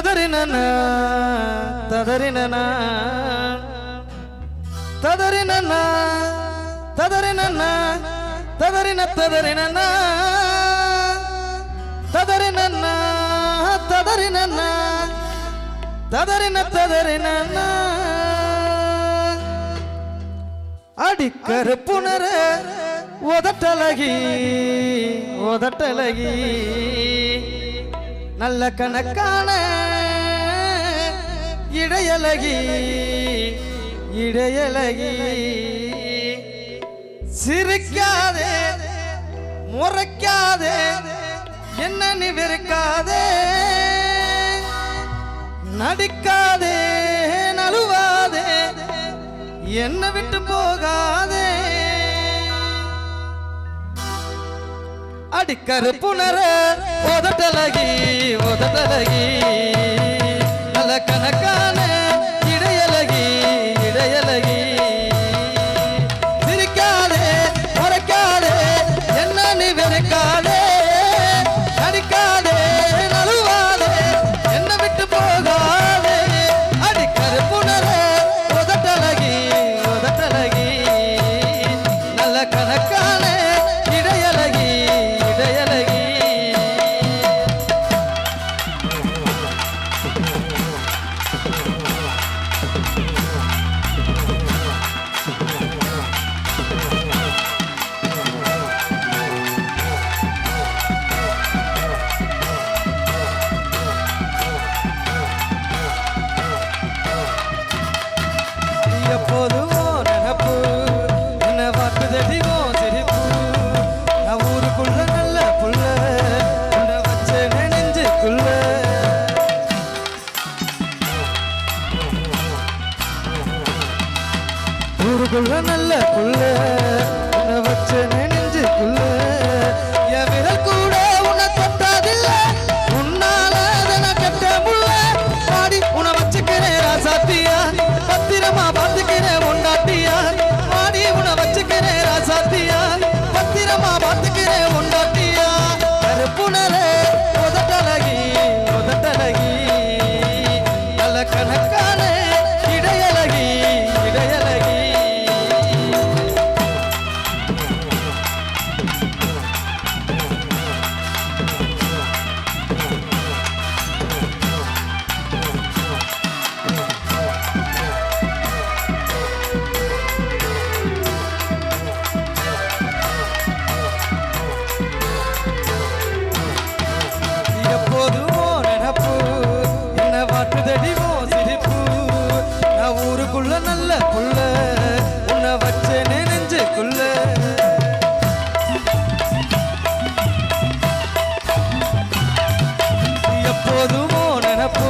ததறினனா ததறினனா ததறினனா ததறினனா ததறின ததறினனா ததறினனா ததறினனா ததறின ததறினனா அடிக்கருப்புணர உதட்டழகி உதட்டழகி நல்ல கணக்கான இடையழகி இடையழகி சிரிக்காதே முறைக்காதே என்ன நீ வெறுக்காதே நடிக்காதே நழுவாதே என்ன விட்டு போகாதே அடிக்கருப்புணர உதட்டழகி உதட்டழகி நல்ல கணக்கான இடையழகி இடையழகி சிரிக்காதே மறைக்காதே என்ன நீ வெறுக்காதே நடிக்காதே நழுவாதே என்ன விட்டு போகாதே அடிக்கருப்புணர உதட்டழகி உதட்டழகி நல்ல கணக்கான இடையழகி இடையழகி எப்போதும் நினப்பு என்ன வாக்குதடிவோ சிரிப்பு நான் ஊருக்குள்ள நல்ல புள்ள உன்னை வச்ச நெஞ்சுக்குள்ள ஊருக்குள்ள நல்ல புள்ள உன்னை வச்ச நெஞ்சுக்குள்ள என் விரல் கூட உன்னை தொட்டாதில்ல உன்னால அதனை கட்ட முள்ள பாடி உன்னை வச்சுக்கிறேன் ராசாத்தியா பத்திரமா பார்த்துக்கிறேன் உண்டாட்டியா பாடி உன்னை வச்சுக்கிறேன் ராசாத்தியா பத்திரமா பார்த்துக்கிறேன் உண்டாட்டியா கருப்புணரே உதட்டழகி உதட்டழகி நல்ல கணக்கான இடையழகி இடையழகி எப்போதுமோ நினப்பு என்ன வாட்டுதடிவோ சிரிப்பு நான் ஊருக்குள்ள நல்ல புள்ள உன்னை வச்ச நெஞ்சுக்குள்ள எப்போதுமோ நினப்பு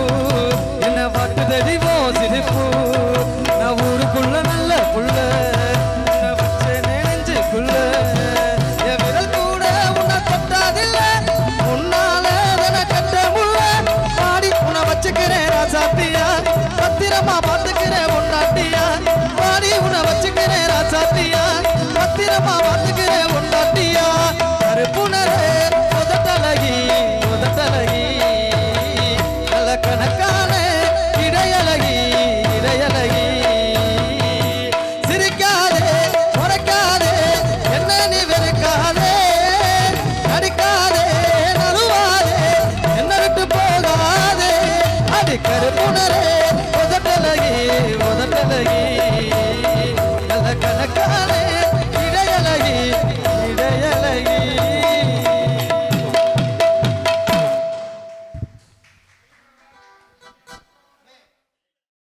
என்ன வாட்டுதடிவோ சிரிப்பு நான் ஊருக்குள்ள நல்ல புள்ள உன்னை வச்ச நெஞ்சுக்குள்ள என் விரல் கூட உன்னை தொட்டாதில்ல உன்னால அதனை கட்ட முள்ள பாடி உன்னை வச்சுக்கிறேன் ராசாத்தியா பத்திரமா பார்த்துக்கிறேன் உண்டாட்டியா பாடி உன்னை வச்சுக்கிறேன் ராசாத்தியா பத்திரமா பார்த்துக்கிறேன் உண்டாட்டியா கருப்புணரே உதட்டழகி உதட்டழகி நல்ல கணக்கான இடையழகி இடையழகி சிரிக்காதே முறைக்காதே என்ன நீ வெறுக்காதே நடிக்காதே நழுவாதே என்ன விட்டு போகாதே அடிக்கருப்புணரே உதட்டழகி உதட்டழகி நல்ல கணக்கான